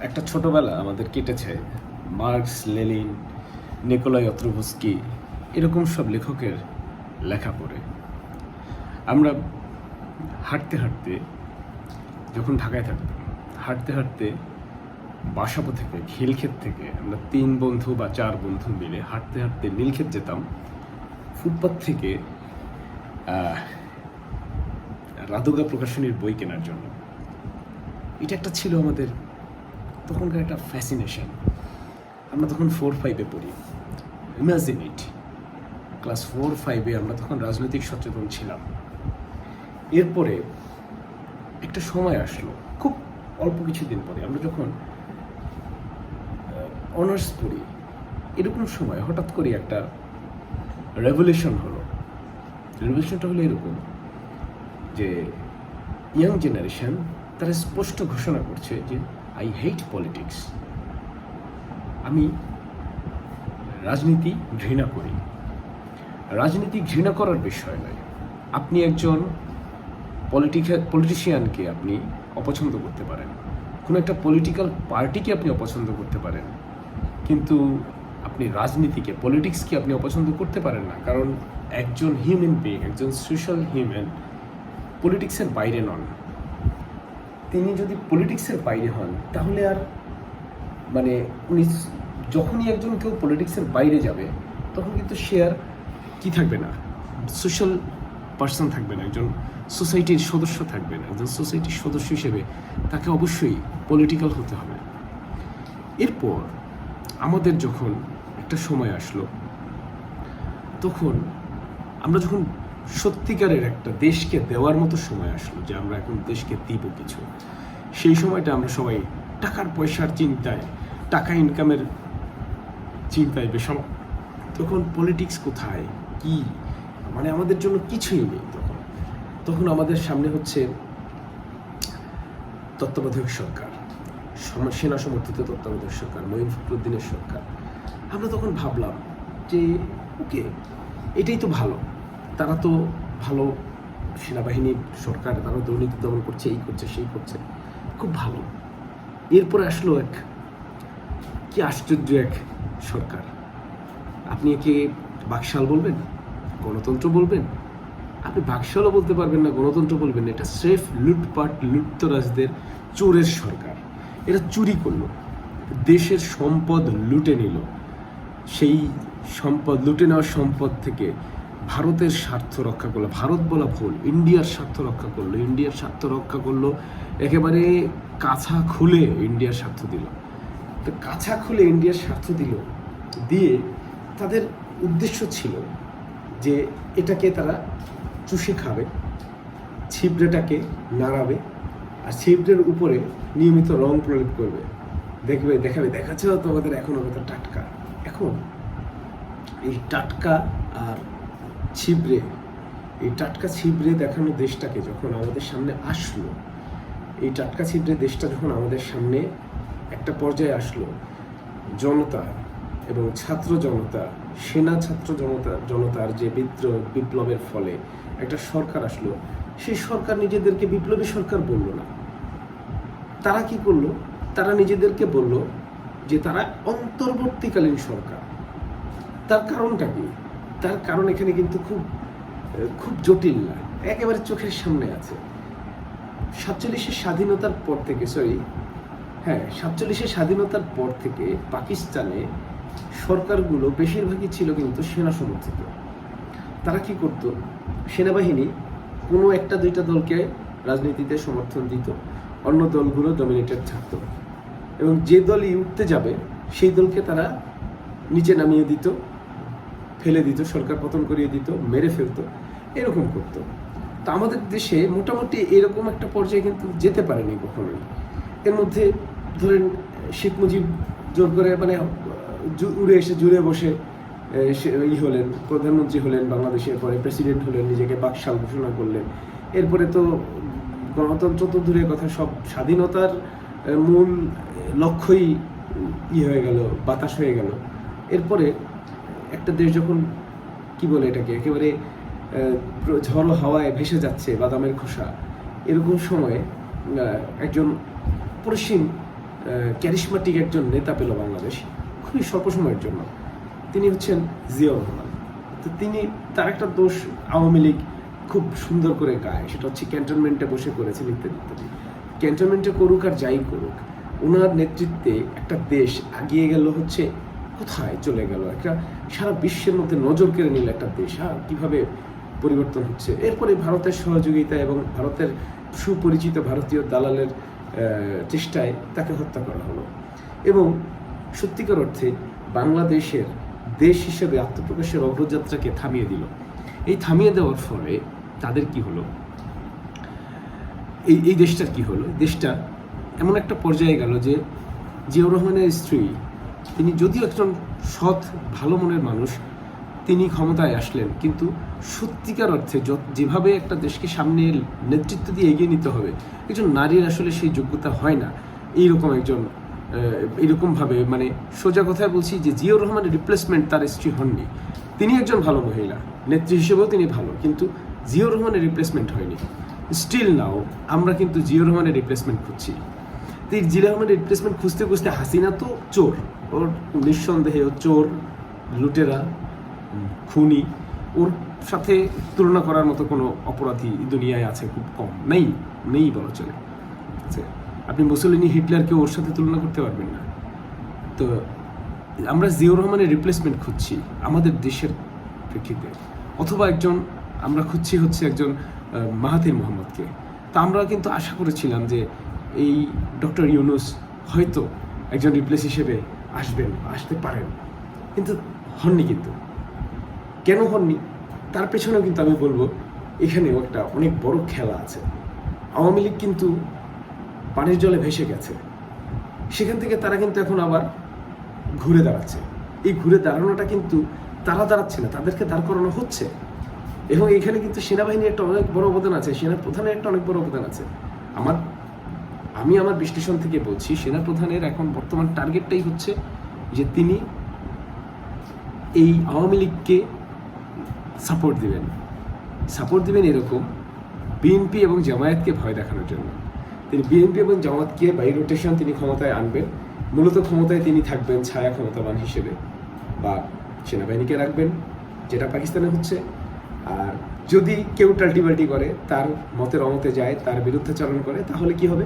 একটা ছোটবেলা আমাদের কেটেছে মার্কস, লেনিন, নিকোলাই অত্রোভস্কি এরকম সব লেখকের লেখা পড়ে। আমরা হাঁটতে হাঁটতে যখন ঢাকায় থাকতাম, হাঁটতে হাঁটতে বাসাবো থেকে খিলক্ষেত থেকে আমরা 3 বন্ধু বা 4 বন্ধু মিলে হাঁটতে হাঁটতে নীলক্ষেত যেতাম ফুটপাত থেকে রাধুগা প্রকাশনীর বই কেনার জন্য। এটা একটা ছিল আমাদের তখনকার একটা ফ্যাসিনেশন। আমরা তখন 4-5-এ পড়ি। ইমাজিন ইট, ক্লাস 4-5-এ আমরা তখন রাজনৈতিক সচেতন ছিলাম। এরপরে একটা সময় আসলো, খুব অল্প কিছুদিন পরে আমরা যখন অনার্স পড়ি, এরকম সময় হঠাৎ করে একটা রেভলিউশন হলো। রেভলিউশনটা হলো এরকম যে ইয়াং জেনারেশন তারা স্পষ্ট ঘোষণা করছে যে আই হেট পলিটিক্স, আমি রাজনীতি ঘৃণা করি। রাজনীতি ঘৃণা করার বিষয় নয়, আপনি একজন পলিটিশিয়ানকে আপনি অপছন্দ করতে পারেন, কোনো একটা পলিটিক্যাল পার্টিকে আপনি অপছন্দ করতে পারেন, কিন্তু আপনি রাজনীতিকে, পলিটিক্সকে আপনি অপছন্দ করতে পারেন না। কারণ একজন হিউম্যান বিং, একজন সোশ্যাল হিউম্যান পলিটিক্সের বাইরে নন। তিনি যদি পলিটিক্সের বাইরে হন তাহলে আর মানে উনি যখনই একজন কেউ পলিটিক্সের বাইরে যাবে তখন কিন্তু সে আর কি থাকবে না, সোশ্যাল পার্সন থাকবে না, একজন সোসাইটির সদস্য থাকবে না। একজন সোসাইটির সদস্য হিসেবে তাকে অবশ্যই পলিটিক্যাল হতে হবে। এরপর আমাদের যখন একটা সময় আসলো, তখন আমরা যখন সত্যিকারের একটা দেশকে দেওয়ার মতো সময় আসলো যে আমরা এখন দেশকে দিব কিছু, সেই সময়টা আমরা সবাই টাকার পয়সার চিন্তায়, টাকা ইনকামের চিন্তায় বেশি। তখন পলিটিক্স কোথায়, কি, মানে আমাদের জন্য কিছুই নেই। তখন আমাদের সামনে হচ্ছে তত্ত্বাবধায়ক সরকার, সেনা সমর্থিত তত্ত্বাবধায়ক সরকার, মঈন ফখরুদ্দিনের সরকার। আমরা তখন ভাবলাম যে ওকে, এটাই তো ভালো, তারা তো ভালো সেনাবাহিনী সরকার, তারা দুর্নীতি দমন করছে, এই করছে, সেই করছে, খুব ভালো। এরপরে আসলো এক কি আশ্চর্য এক সরকার। আপনি একে বাকশাল বলবেন, গণতন্ত্র বলবেন, আপনি বাকশালও বলতে পারবেন না, গণতন্ত্র বলবেন না। এটা স্রেফ লুটপাট, লুটতরাজদের চোরের সরকার। এরা চুরি করলো, দেশের সম্পদ লুটে নিল। সেই সম্পদ, লুটে নেওয়ার সম্পদ থেকে ভারতের স্বার্থ রক্ষা করলো, ভারত বলা ভুল, ইন্ডিয়ার স্বার্থ রক্ষা করলো। ইন্ডিয়ার স্বার্থ রক্ষা করলো, একেবারে কাছা খুলে ইন্ডিয়ার স্বার্থ দিল। তো কাছা খুলে ইন্ডিয়ার স্বার্থ দিল, দিয়ে তাদের উদ্দেশ্য ছিল যে এটাকে তারা চুষে খাবে, ছিবড়েটাকে নাড়াবে, আর ছিবড়ের উপরে নিয়মিত রং প্রয়োগ করবে, দেখাচ্ছে তোমাদের এখনো কথা টাটকা। এখন এই টাটকা আর ছিবড়ে, এই টাটকা ছিবড়ে দেখানো দেশটাকে যখন আমাদের সামনে আসলো, এই টাটকা ছিবড়ে দেশটা যখন আমাদের সামনে একটা পর্যায়ে আসলো, জনতা এবং ছাত্র জনতা, সেনা ছাত্র জনতার যে বিপ্লবের ফলে একটা সরকার আসলো, সেই সরকার নিজেদেরকে বিপ্লবী সরকার বলল না। তারা কি করলো? তারা নিজেদেরকে বলল যে তারা অন্তর্বর্তীকালীন সরকার। তার কারণটা কি? তার কারণ এখানে কিন্তু খুব জটিল না, একেবারে চোখের সামনে আছে। 47-এর স্বাধীনতার পর থেকে, 47-এর স্বাধীনতার পর থেকে পাকিস্তানে সরকারগুলো বেশিরভাগই ছিল কিন্তু সেনা সমর্থিত। তারা কি করত? সেনাবাহিনী কোনো একটা দুইটা দলকে রাজনীতিতে সমর্থন দিত, অন্য দলগুলো ডমিনেটেড থাকতো, এবং যে দলই উঠতে যাবে সেই দলকে তারা নিচে নামিয়ে দিত, ফেলে দিত, সরকার পতন করিয়ে দিত, মেরে ফেলতো, এরকম করতো। তো আমাদের দেশে মোটামুটি এরকম একটা পর্যায়ে কিন্তু যেতে পারেনি কখনোই। এর মধ্যে ধরেন শেখ মুজিব জোর করে মানে উড়ে এসে জুড়ে বসে হলেন, প্রধানমন্ত্রী হলেন বাংলাদেশের, পরে প্রেসিডেন্ট হলেন, নিজেকে বাকশাল ঘোষণা করলেন। এরপরে তো গণতন্ত্র তো দূরের কথা, সব স্বাধীনতার মূল লক্ষ্যই হয়ে গেল, বাতাস হয়ে গেল। এরপরে একটা দেশ যখন কি বলে এটাকে, একেবারে ঝড়ো হাওয়ায় ভেসে যাচ্ছে বাদামের খোসা, এরকম সময়ে একজন পরিসীম ক্যারিশমাটিক একজন নেতা পেল বাংলাদেশ খুবই স্বল্প সময়ের জন্য। তিনি হচ্ছেন জিয়াউর রহমান। তো তার একটা দোষ আওয়ামী লীগ খুব সুন্দর করে গায়, সেটা হচ্ছে ক্যান্টনমেন্টে বসে করেছেন ইত্যাদি ইত্যাদি। ক্যান্টনমেন্টে করুক আর যাই করুক, ওনার নেতৃত্বে একটা দেশ আগিয়ে গেল হচ্ছে কোথায় চলে গেল, একটা সারা বিশ্বের মধ্যে নজর কেড়ে নিল একটা দেশ। কীভাবে পরিবর্তন হচ্ছে। এরপরে ভারতের সহযোগিতা এবং ভারতের সুপরিচিত ভারতীয় দালালের চেষ্টায় তাকে হত্যা করা হলো এবং সত্যিকার অর্থে বাংলাদেশের দেশ হিসেবে আত্মপ্রকাশের অগ্রযাত্রাকে থামিয়ে দিল। এই থামিয়ে দেওয়ার ফলে তাদের কি হলো, এই দেশটার কি হলো, দেশটা এমন একটা পর্যায়ে গেল যে জিয়াউর রহমানের স্ত্রী, তিনি যদিও একজন সৎ ভালো মনের মানুষ, তিনি ক্ষমতায় আসলেন, কিন্তু সত্যিকার অর্থে যেভাবে একটা দেশকে সামনে নেতৃত্ব দিয়ে এগিয়ে নিতে হবে, একজন নারীর আসলে সেই যোগ্যতা হয় না। এইরকমভাবে মানে সোজা কথায় বলছি যে জিয়াউর রহমানের রিপ্লেসমেন্ট তার স্ত্রী হননি। তিনি একজন ভালো মহিলা, নেত্রী হিসেবেও তিনি ভালো, কিন্তু জিয়াউর রহমানের রিপ্লেসমেন্ট হয়নি। স্টিল নাও আমরা কিন্তু জিয়াউর রহমানের রিপ্লেসমেন্ট খুঁজছি। তো এই জিয়াউর রহমানের রিপ্লেসমেন্ট খুঁজতে খুঁজতে হাসিনা তো চোর, ওর নিঃসন্দেহে ও চোর, লুটেরা, খুনি, ওর সাথে তুলনা করার মতো কোনো অপরাধী দুনিয়ায় আছে খুব কম, নেই বলা চলে। আপনি মুসলিনি হিটলারকে ওর সাথে তুলনা করতে পারবেন না। তো আমরা জিয়াউর রহমানের রিপ্লেসমেন্ট খুঁজছি আমাদের দেশের প্রেক্ষিতে, অথবা আমরা খুঁজছি হচ্ছে একজন মাহাথির মোহাম্মদকে। তা আমরা কিন্তু আশা করেছিলাম যে এই ডক্টর ইউনূস হয়তো একজন রিপ্লেস হিসেবে আসতে পারেন, কিন্তু হননি। কিন্তু কেন হননি তার পেছনেও কিন্তু আমি বলবো এখানেও একটা অনেক বড় খেলা আছে। আওয়ামী লীগ কিন্তু পানির জলে ভেসে গেছে, সেখান থেকে তারা কিন্তু এখন আবার ঘুরে দাঁড়াচ্ছে। এই ঘুরে দাঁড়ানোটা কিন্তু তারা দাঁড়াচ্ছে না, তাদেরকে দাঁড় করানো হচ্ছে। এবং এখানে কিন্তু সেনাবাহিনীর একটা অনেক বড় অবদান আছে, সেনাপ্রধানের একটা অনেক বড় অবদান আছে। আমি আমার বিশ্লেষণ থেকে বলছি, সেনাপ্রধানের এখন বর্তমান টার্গেটটাই হচ্ছে যে তিনি এই আওয়ামী লীগকে সাপোর্ট দিবেন এরকম বিএনপি এবং জামায়াতকে ভয় দেখানোর জন্য। তিনি বিএনপি এবং জামায়াতকে বাই রোটেশন তিনি ক্ষমতায় আনবেন। মূলত ক্ষমতায় তিনি থাকবেন ছায়া ক্ষমতাবান হিসেবে, বা সেনাবাহিনীকে রাখবেন, যেটা পাকিস্তানে হচ্ছে। আর যদি কেউ টাল্টিবাল্টি করে, তার মতের অমতে যায়, তার বিরুদ্ধাচরণ করে, তাহলে কি হবে,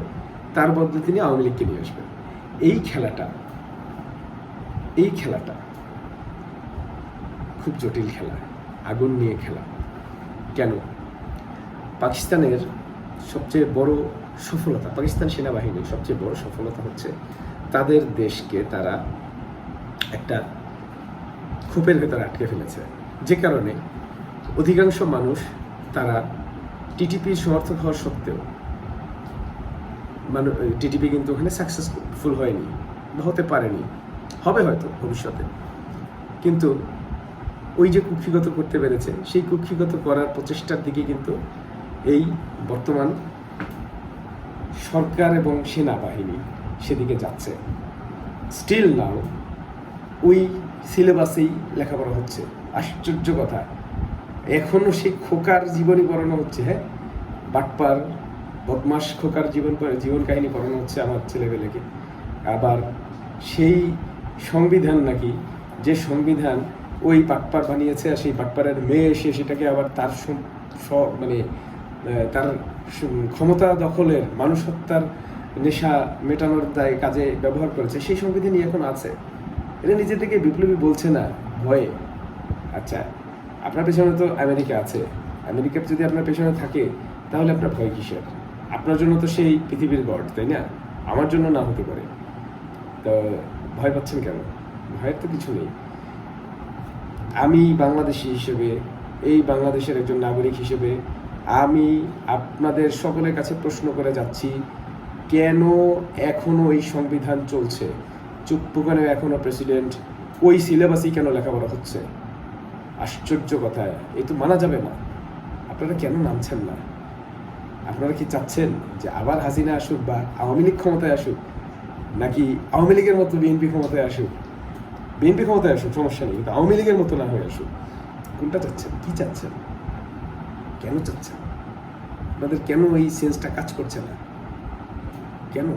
তার বদলে তিনি আওয়ামী লীগকে নিয়ে আসবেন। এই খেলাটা খুব জটিল খেলা, আগুন নিয়ে খেলা। কেন? পাকিস্তানের সবচেয়ে বড় সফলতা, পাকিস্তান সেনাবাহিনীর সবচেয়ে বড় সফলতা হচ্ছে তাদের দেশকে তারা একটা খোপের ভেতরে আটকে ফেলেছে, যে কারণে অধিকাংশ মানুষ তারা টিটিপির সমর্থক হওয়ার সত্ত্বেও টিটিপি কিন্তু ওখানে সাকসেসফুল হয়নি, হতে পারেনি, হবে হয়তো ভবিষ্যতে। কিন্তু ওই যে কুক্ষিগত করতে পেরেছে, সেই কুক্ষিগত করার প্রচেষ্টার দিকে কিন্তু এই বর্তমান সরকার এবং সেনাবাহিনী সেদিকে যাচ্ছে। স্টিল নাও ওই সিলেবাসেই লেখাপড়া হচ্ছে। আশ্চর্য কথা, এখনো সেই খোকার জীবনী পড়ানো হচ্ছে। বাটপার বদমাস খোকার জীবন কাহিনী পড়ানো হচ্ছে আমার ছেলেবেলেকে। আবার সেই সংবিধান নাকি, যে সংবিধান ওই বাটপার বানিয়েছে, আর সেই বাটপারের মেয়ে এসে সেটাকে আবার তার তার ক্ষমতা দখলের, মানুষ হত্যার নেশা মেটানোর দায় কাজে ব্যবহার করেছে, সেই সংবিধানই এখন আছে। এটা নিজে থেকে বিপ্লবী বলছে না, ভয়ে। আচ্ছা, আপনার পেছনে তো আমেরিকা আছে, আমেরিকা যদি আপনার পেছনে থাকে তাহলে আপনার ভয় কিসের? আপনার জন্য তো সেই পৃথিবীর গড, তাই না? আমার জন্য না হতে পারে, তো ভয় পাচ্ছেন কেন? ভয়ের তো কিছু নেই। আমি বাংলাদেশি হিসেবে, এই বাংলাদেশের একজন নাগরিক হিসেবে আমি আপনাদের সকলের কাছে প্রশ্ন করে যাচ্ছি, কেন এখনো এই সংবিধান চলছে? চুপ্পুকানে এখনো প্রেসিডেন্ট, ওই সিলেবাসই কেন লেখাপড়া হচ্ছে? আশ্চর্য কথা, এই তো মানা যাবে না। আপনারা কেন নামছেন না? আপনারা কি চাচ্ছেন যে আবার হাসিনা আসুক বা আওয়ামী লীগ ক্ষমতায় আসুক, নাকি আওয়ামী লীগের মতো বিএনপি ক্ষমতায় আসুক? বিএনপি ক্ষমতায় আসুক, সমস্যা নেই, কিন্তু আওয়ামী লীগের মতো না হয়ে আসুক। কোনটা চাচ্ছেন? কি চাচ্ছেন? কেন চাচ্ছেন? আপনাদের কেন এই সেন্সটা কাজ করছে না? কেন?